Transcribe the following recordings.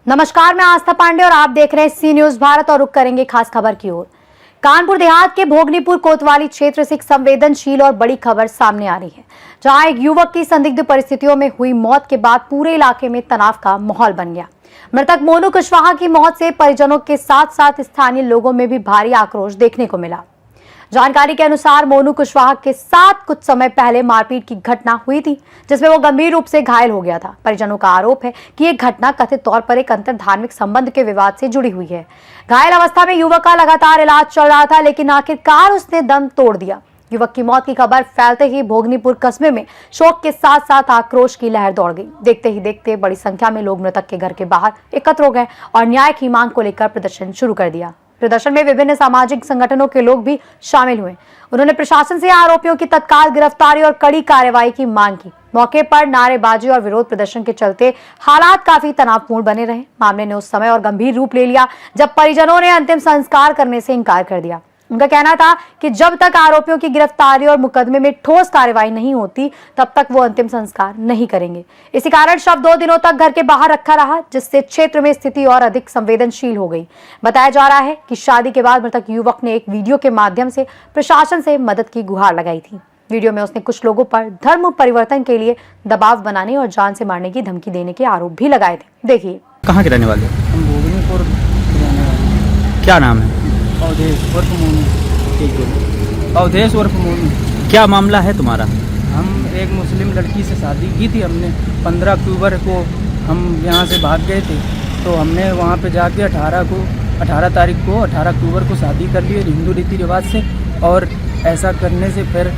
नमस्कार, मैं आस्था पांडे और आप देख रहे हैं सी न्यूज भारत और रुक करेंगे खास खबर की ओर। कानपुर देहात के भोगनीपुर कोतवाली क्षेत्र से एक संवेदनशील और बड़ी खबर सामने आ रही है, जहां एक युवक की संदिग्ध परिस्थितियों में हुई मौत के बाद पूरे इलाके में तनाव का माहौल बन गया। मृतक मोनू कुशवाहा की मौत से परिजनों के साथ साथ स्थानीय लोगों में भी भारी आक्रोश देखने को मिला। जानकारी के अनुसार मोनू कुशवाहा के साथ कुछ समय पहले मारपीट की घटना हुई थी, जिसमें वो गंभीर रूप से घायल हो गया था। परिजनों का आरोप है कि ये घटना कथित तौर पर एक अंतर धार्मिक संबंध के विवाद से जुड़ी हुई है। घायल अवस्था में युवक का लगातार इलाज चल रहा था, लेकिन आखिरकार उसने दम तोड़ दिया। युवक की मौत की खबर फैलते ही भोगनीपुर कस्बे में शोक के साथ साथ आक्रोश की लहर दौड़ गई। देखते ही देखते बड़ी संख्या में लोग मृतक के घर के बाहर एकत्र हो गए और न्याय की मांग को लेकर प्रदर्शन शुरू कर दिया। प्रदर्शन में विभिन्न सामाजिक संगठनों के लोग भी शामिल हुए। उन्होंने प्रशासन से आरोपियों की तत्काल गिरफ्तारी और कड़ी कार्रवाई की मांग की। मौके पर नारेबाजी और विरोध प्रदर्शन के चलते हालात काफी तनावपूर्ण बने रहे। मामले ने उस समय और गंभीर रूप ले लिया जब परिजनों ने अंतिम संस्कार करने से इनकार कर दिया। उनका कहना था कि जब तक आरोपियों की गिरफ्तारी और मुकदमे में ठोस कार्रवाई नहीं होती, तब तक वो अंतिम संस्कार नहीं करेंगे। इसी कारण शव 2 दिनों तक घर के बाहर रखा रहा, जिससे क्षेत्र में स्थिति और अधिक संवेदनशील हो गई। बताया जा रहा है कि शादी के बाद मृतक युवक ने एक वीडियो के माध्यम से प्रशासन से मदद की गुहार लगाई थी। वीडियो में उसने कुछ लोगों पर धर्म परिवर्तन के लिए दबाव बनाने और जान से मारने की धमकी देने के आरोप भी लगाए थे। देखिए। कहाँ के रहने वाले? हम भोगनीपुर रहने वाले। क्या नाम है? अवधेश उर्फ मोनू। अवधेश उर्फ मोनू। क्या मामला है तुम्हारा? हम एक मुस्लिम लड़की से शादी की थी। हमने 15 अक्टूबर को हम यहाँ से भाग गए थे, तो हमने वहाँ पे जाके 18 तारीख को 18 अक्टूबर को शादी कर ली हिंदू रीति रिवाज से। और ऐसा करने से फिर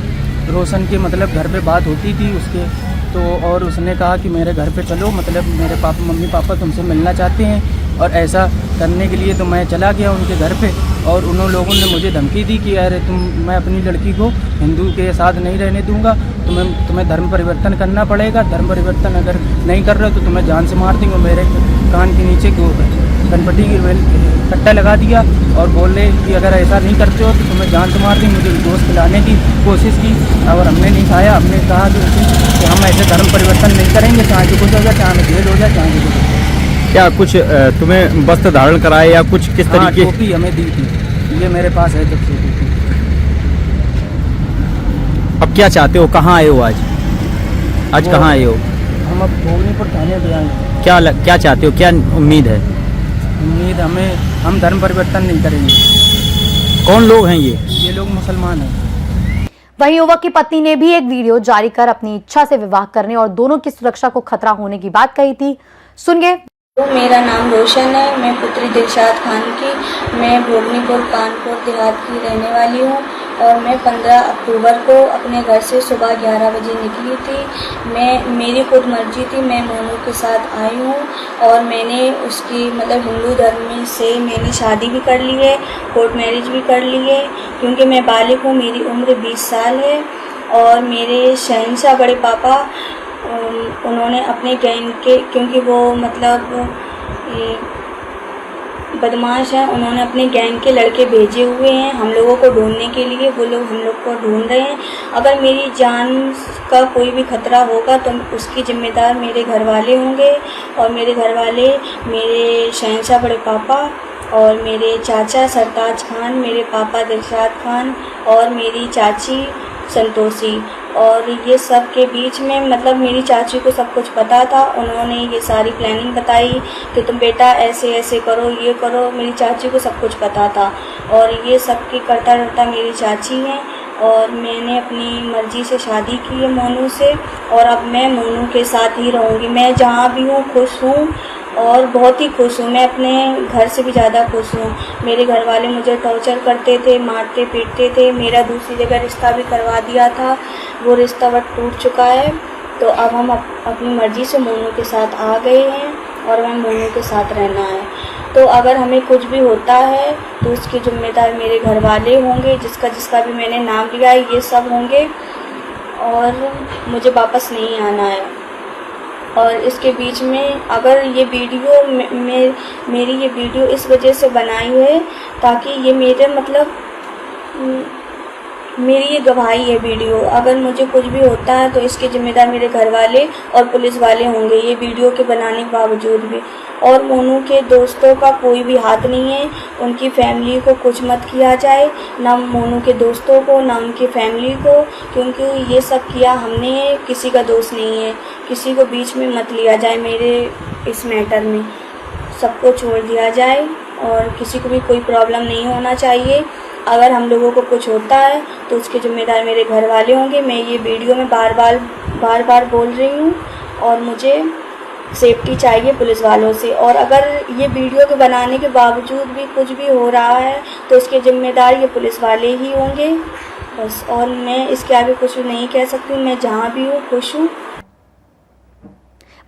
रोशन के मतलब घर पे बात होती थी उसके, तो और उसने कहा कि मेरे घर पे चलो, मतलब मेरे मम्मी पापा तुमसे मिलना चाहते हैं। और ऐसा करने के लिए तो मैं चला गया उनके घर पे, और उन लोगों ने मुझे धमकी दी कि अरे मैं अपनी लड़की को हिंदू के साथ नहीं रहने दूंगा, तुम्हें धर्म परिवर्तन करना पड़ेगा। धर्म परिवर्तन अगर नहीं कर रहे हो तो तुम्हें जान से मार देंगे। मेरे कान के नीचे गणपति की कट्टा लगा दिया और बोले कि अगर ऐसा नहीं करते हो तो तुम्हें जान से मार देंगे। मुझे गोश्त खिलाने की कोशिश की और हमने नहीं खाया। हमने कहा कि हम ऐसे धर्म परिवर्तन नहीं करेंगे, चाहे जो कुछ हो जाए, चाहे जेल हो जाए, चाहे कुछ। क्या कुछ तुम्हें वस्त्र धारण कराए या कुछ किस तरीके? टोपी हमें दी थी, ये मेरे पास है जब से थी। अब क्या चाहते हो? कहाँ आए हो आज? कहाँ आए हो? हम अब भोगनीपुर थाने पे आए हैं। क्या चाहते हो? क्या उम्मीद है? उम्मीद हम धर्म परिवर्तन नहीं करेंगे। कौन लोग हैं ये लोग मुसलमान हैं। वहीं युवक की पत्नी ने भी एक वीडियो जारी कर अपनी इच्छा से विवाह करने और दोनों की सुरक्षा को खतरा होने की बात कही थी। सुनिए। मेरा नाम रोशन है, मैं पुत्री दिलशाद खान की, मैं भोगनीपुर कानपुर देहात की रहने वाली हूँ। और मैं 15 अक्टूबर को अपने घर से सुबह 11 बजे निकली थी। मेरी खुद मर्जी थी, मैं मोनू के साथ आई हूँ और मैंने उसकी मतलब हिंदू धर्म से मैंने शादी भी कर ली है, कोर्ट मैरिज भी कर ली है, क्योंकि मैं बालिग हूँ, मेरी उम्र 20 साल है। और मेरे शहंशाह बड़े पापा उन्होंने अपने गैंग के, क्योंकि वो मतलब बदमाश हैं, उन्होंने अपने गैंग के लड़के भेजे हुए हैं हम लोगों को ढूंढने के लिए। वो लोग हम लोग को ढूंढ रहे हैं। अगर मेरी जान का कोई भी खतरा होगा तो उसकी जिम्मेदार मेरे घर वाले होंगे। और मेरे घर वाले मेरे शहंशाह बड़े पापा और मेरे चाचा सरताज खान, मेरे पापा दिलशाद खान और मेरी चाची संतोषी। और ये सब के बीच में मतलब मेरी चाची को सब कुछ पता था। उन्होंने ये सारी प्लानिंग बताई कि तुम बेटा ऐसे ऐसे करो, ये करो। मेरी चाची को सब कुछ पता था और ये सब की करता रहता मेरी चाची हैं। और मैंने अपनी मर्जी से शादी की है मोनू से, और अब मैं मोनू के साथ ही रहूँगी। मैं जहाँ भी हूँ खुश हूँ और बहुत ही खुश हूँ। मैं अपने घर से भी ज़्यादा खुश हूँ। मेरे घर वाले मुझे टॉर्चर करते थे, मारते पीटते थे। मेरा दूसरी जगह रिश्ता भी करवा दिया था, वो रिश्ता बट टूट चुका है। तो अब हम अपनी मर्ज़ी से मोनू के साथ आ गए हैं और हमें मोनू के साथ रहना है। तो अगर हमें कुछ भी होता है तो उसके जिम्मेदार मेरे घर वाले होंगे, जिसका भी मैंने नाम लिया है ये सब होंगे। और मुझे वापस नहीं आना है। और इसके बीच में अगर ये वीडियो मेरी ये वीडियो इस वजह से बनाई है ताकि ये मेरे मतलब मेरी ये गवाही है वीडियो। अगर मुझे कुछ भी होता है तो इसके जिम्मेदार मेरे घर वाले और पुलिस वाले होंगे, ये वीडियो के बनाने के बावजूद भी। और मोनू के दोस्तों का कोई भी हाथ नहीं है, उनकी फैमिली को कुछ मत किया जाए, ना मोनू के दोस्तों को ना उनकी फैमिली को, क्योंकि ये सब किया हमने, किसी का दोष नहीं है। किसी को बीच में मत लिया जाए मेरे इस मैटर में, सबको छोड़ दिया जाए और किसी को भी कोई प्रॉब्लम नहीं होना चाहिए। अगर हम लोगों को कुछ होता है तो उसके जिम्मेदार मेरे घर वाले होंगे। मैं ये वीडियो में बार बार बोल रही हूँ और मुझे सेफ्टी चाहिए पुलिस वालों से। और अगर ये वीडियो के बनाने के बावजूद भी कुछ भी हो रहा है तो इसके जिम्मेदार ये पुलिस वाले ही होंगे बस। और मैं इसके आगे कुछ नहीं कह सकती हूँ। मैं जहाँ भी हूँ खुश हूँ।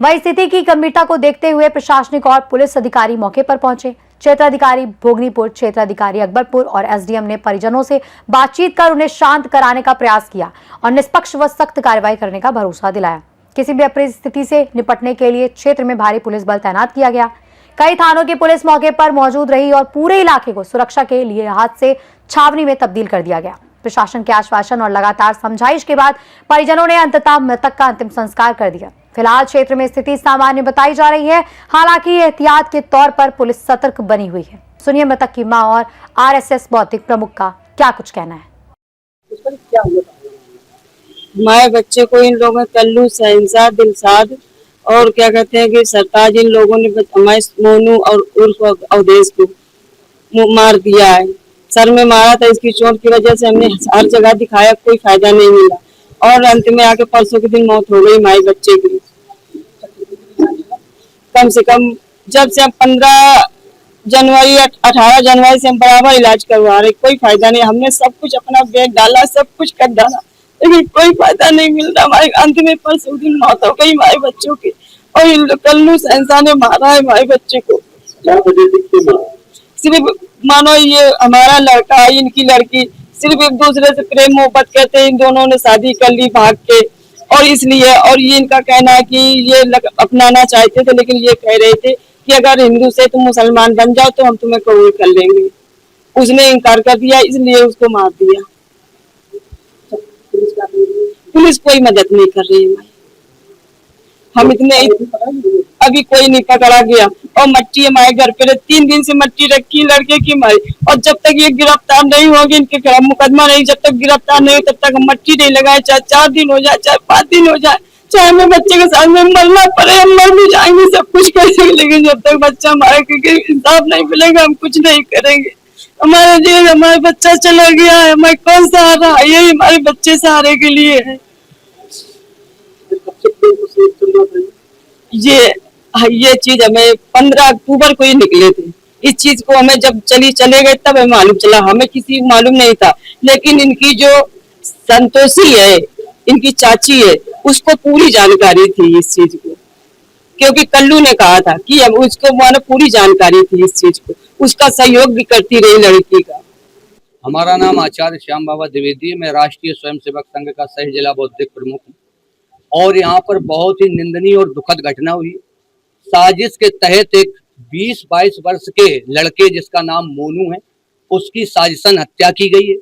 वहीं स्थिति की गंभीरता को देखते हुए प्रशासनिक और पुलिस अधिकारी मौके पर पहुंचे। क्षेत्राधिकारी भोगनीपुर, क्षेत्राधिकारी अकबरपुर और एसडीएम ने परिजनों से बातचीत कर उन्हें शांत कराने का प्रयास किया और निष्पक्ष व सख्त कार्रवाई करने का भरोसा दिलाया। किसी भी अप्रिय स्थिति से निपटने के लिए क्षेत्र में भारी पुलिस बल तैनात किया गया। कई थानों की पुलिस मौके पर मौजूद रही और पूरे इलाके को सुरक्षा के लिए हाथ से छावनी में तब्दील कर दिया गया। प्रशासन के आश्वासन और लगातार समझाइश के बाद परिजनों ने अंततः मृतक का अंतिम संस्कार कर दिया। फिलहाल क्षेत्र में स्थिति सामान्य बताई जा रही है, हालांकि एहतियात के तौर पर पुलिस सतर्क बनी हुई है। सुनिए मृतक की मां और आरएसएस बौद्धिक प्रमुख का क्या कुछ कहना है। माए बच्चे को इन लोगों ने कल्लू, शहंशाह, दिलशाद और क्या कहते हैं कि सरताज, इन लोगों ने हमारे मोनू और उर्फ अवधेश को मार दिया है। सर में मारा था, इसकी चोट की वजह से हमने हर जगह दिखाया, कोई फायदा नहीं मिला और अंत में आके परसों के दिन मौत हो गई माए बच्चे की। कम से कम जब से हम 15 जनवरी 18 जनवरी से हम बराबर इलाज करवा रहे, कोई फायदा नहीं। हमने सब कुछ अपना बैग डाला, सब कुछ कर डाला, लेकिन कोई फायदा नहीं मिल रहा। हमारे अंत में परसों दिन मौत हो गई माए बच्चों की और कल्लू शहंशाह ने मारा है माए बच्चे को। सिर्फ मानो ये हमारा लड़का है, इनकी लड़की, सिर्फ एक दूसरे से प्रेम मोहब्बत करते हैं। इन दोनों ने शादी कर ली भाग के और इसलिए, और ये इनका कहना है कि ये अपनाना चाहते थे, लेकिन ये कह रहे थे कि अगर हिंदू से तुम मुसलमान बन जाओ तो हम तुम्हें कबूल कर लेंगे। उसने इनकार कर दिया, इसलिए उसको मार दिया। पुलिस कोई मदद नहीं कर रही है। हम इतने अभी कोई नहीं पकड़ा गया और मट्टी हमारे घर पे 3 दिन से मट्टी रखी लड़के की मारी, और जब तक ये गिरफ्तार नहीं होगी, इनके खिलाफ मुकदमा नहीं, जब तक गिरफ्तार नहीं हो तब तक हम मट्टी नहीं लगाए। चाहे 4 दिन हो जाए, चाहे 5 दिन हो जाए, चाहे हमें बच्चे के साथ में मरना पड़े, हम मर भी जाएंगे, सब कुछ करेंगे, लेकिन जब तक बच्चा हमारे के इंसाफ नहीं मिलेगा हम कुछ नहीं करेंगे। हमारे लिए हमारा बच्चा चला गया है, हमारे कौन सहारा, यही हमारे बच्चे सहारे के लिए है। ये चीज हमें 15 अक्टूबर को ही निकले थे। इस चीज को हमें जब चले गए तब हमें मालूम चला, हमें किसी को मालूम नहीं था। लेकिन इनकी जो संतोषी है, इनकी चाची है, उसको पूरी जानकारी थी इस चीज को, क्योंकि कल्लू ने कहा था कि अब उसको मानो पूरी जानकारी थी इस चीज को, उसका सहयोग भी करती रही लड़की का। हमारा नाम आचार्य श्याम बाबा द्विवेदी है। मैं राष्ट्रीय स्वयंसेवक संघ का सह जिला बौद्धिक प्रमुख हूँ और यहाँ पर बहुत ही निंदनीय और दुखद घटना हुई। साजिश के तहत एक 20-22 वर्ष के लड़के जिसका नाम मोनू है, उसकी साजिशन हत्या की गई है।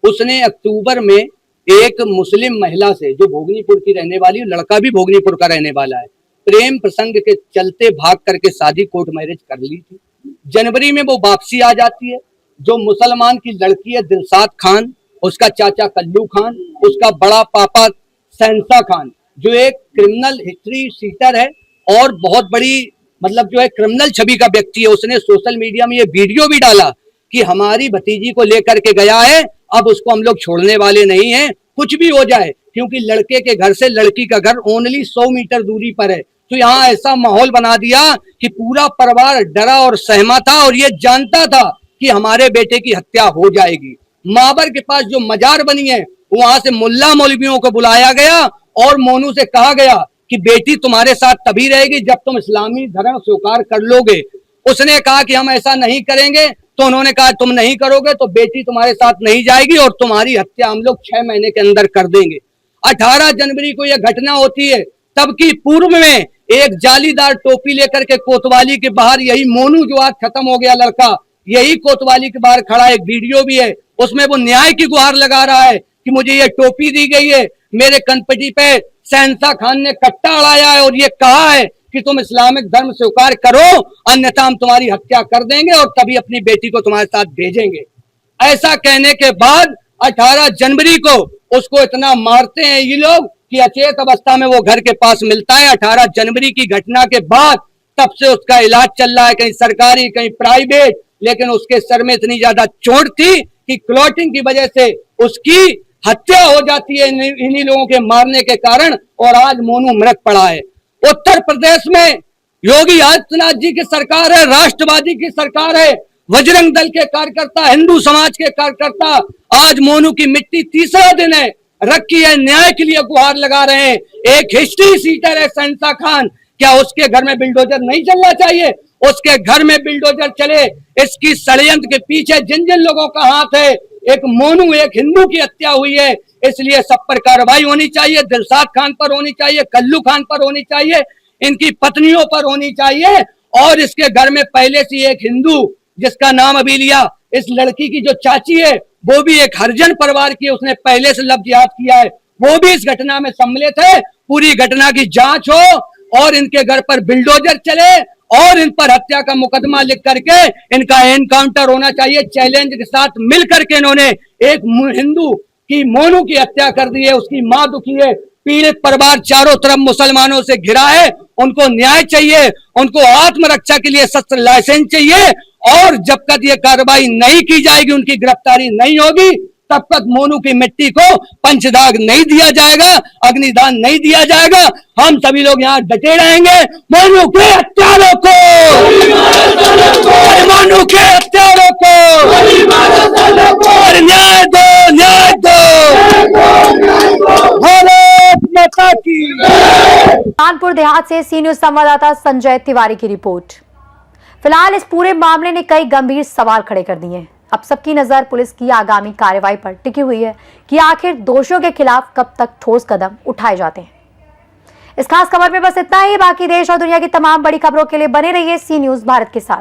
उसने अक्टूबर में एक मुस्लिम महिला से, जो भोगनीपुर की रहने वाली, लड़का भी भोगनीपुर का रहने वाला है, प्रेम प्रसंग के चलते भाग करके शादी कोर्ट मैरिज कर ली थी। जनवरी में वो वापसी आ जाती है। जो मुसलमान की लड़की है दिलशाद खान, उसका चाचा कल्लू खान, उसका बड़ा पापा शहंशाह खान, जो एक क्रिमिनल हिस्ट्री सीटर है और बहुत बड़ी मतलब जो है क्रिमिनल छवि का व्यक्ति है, उसने सोशल मीडिया में ये वीडियो भी डाला कि हमारी भतीजी को लेकर के गया है, अब उसको हम लोग छोड़ने वाले नहीं हैं, कुछ भी हो जाए, क्योंकि लड़के के घर से लड़की का घर ओनली 100 मीटर दूरी पर है। तो यहाँ ऐसा माहौल बना दिया कि पूरा परिवार डरा और सहमा था और ये जानता था कि हमारे बेटे की हत्या हो जाएगी। माबर के पास जो मजार बनी है, वहां से मुल्ला मौलवियों को बुलाया गया और मोनू से कहा गया कि बेटी तुम्हारे साथ तभी रहेगी जब तुम इस्लामी धर्म स्वीकार कर लोगे। उसने कहा कि हम ऐसा नहीं करेंगे, तो उन्होंने कहा तुम नहीं करोगे तो बेटी तुम्हारे साथ नहीं जाएगी और तुम्हारी हत्या हम लोग 6 महीने के अंदर कर देंगे। 18 जनवरी को यह घटना होती है। तब की पूर्व में एक जालीदार टोपी लेकर के कोतवाली के बाहर, यही मोनू जो आज खत्म हो गया लड़का, यही कोतवाली के बाहर खड़ा, एक वीडियो भी है, उसमें वो न्याय की गुहार लगा रहा है कि मुझे ये टोपी दी गई है, मेरे कनपटी पे शहंशाह खान ने कट्टा अड़ाया है और ये कहा है कि तुम इस्लामिक धर्म स्वीकार करो, अन्यथा हम तुम्हारी हत्या कर देंगे और तभी अपनी बेटी को तुम्हारे साथ भेजेंगे। ऐसा कहने के बाद 18 जनवरी को उसको इतना मारते हैं ये लोग कि अचेत अवस्था में वो घर के पास मिलता है। 18 जनवरी की घटना के बाद तब से उसका इलाज चल रहा है, कहीं सरकारी कहीं प्राइवेट, लेकिन उसके सर में इतनी ज्यादा चोट थी कि क्लॉटिंग की वजह से उसकी हत्या हो जाती है इन्हीं लोगों के मारने के कारण, और आज मोनू मृत पड़ा है। उत्तर प्रदेश में योगी आदित्यनाथ जी की सरकार है, राष्ट्रवादी की सरकार है, बजरंग दल के कार्यकर्ता, हिंदू समाज के कार्यकर्ता आज मोनू की मिट्टी तीसरा दिन है रखी है, न्याय के लिए गुहार लगा रहे हैं। एक हिस्ट्री सीटर है शहंशाह खान, क्या उसके घर में बिल्डोजर नहीं चलना चाहिए? उसके घर में बिल्डोजर चले। इसकी षड्यंत्र के पीछे जिन जिन लोगों का हाथ है, एक मोनू एक हिंदू की हत्या हुई है, इसलिए सब पर कार्रवाई होनी चाहिए। दिलशाद खान पर होनी चाहिए, कल्लू खान पर होनी चाहिए, इनकी पत्नियों पर होनी चाहिए। और इसके घर में पहले से एक हिंदू जिसका नाम अभी लिया, इस लड़की की जो चाची है वो भी एक हरिजन परिवार की, उसने पहले से लव जिहाद किया है, वो भी इस घटना में सम्मिलित है। पूरी घटना की जांच हो और इनके घर पर बिल्डोजर चले और इन पर हत्या का मुकदमा लिख करके इनका एनकाउंटर होना चाहिए। चैलेंज के साथ मिल करके इन्होंने एक हिंदू की मोनू की हत्या कर दी है, उसकी मां दुखी है, पीड़ित परिवार चारों तरफ मुसलमानों से घिरा है, उनको न्याय चाहिए, उनको आत्मरक्षा के लिए शस्त्र लाइसेंस चाहिए। और जब तक ये कार्रवाई नहीं की जाएगी, उनकी गिरफ्तारी नहीं होगी, तब तक मोनू की मिट्टी को पंचदाग नहीं दिया जाएगा, अग्निदान नहीं दिया जाएगा। हम सभी लोग यहाँ डटे रहेंगे। मोनू के हत्यारों को, मोनू के हत्यारों को न्याय दो, न्याय दो। भारत माता की। कानपुर देहात से सी न्यूज संवाददाता संजय तिवारी की रिपोर्ट। फिलहाल इस पूरे मामले ने कई गंभीर सवाल खड़े कर दिए हैं। अब सबकी नजर पुलिस की आगामी कार्रवाई पर टिकी हुई है कि आखिर दोषियों के खिलाफ कब तक ठोस कदम उठाए जाते हैं। इस खास खबर में बस इतना ही। बाकी देश और दुनिया की तमाम बड़ी खबरों के लिए बने रहिए सी न्यूज भारत के साथ।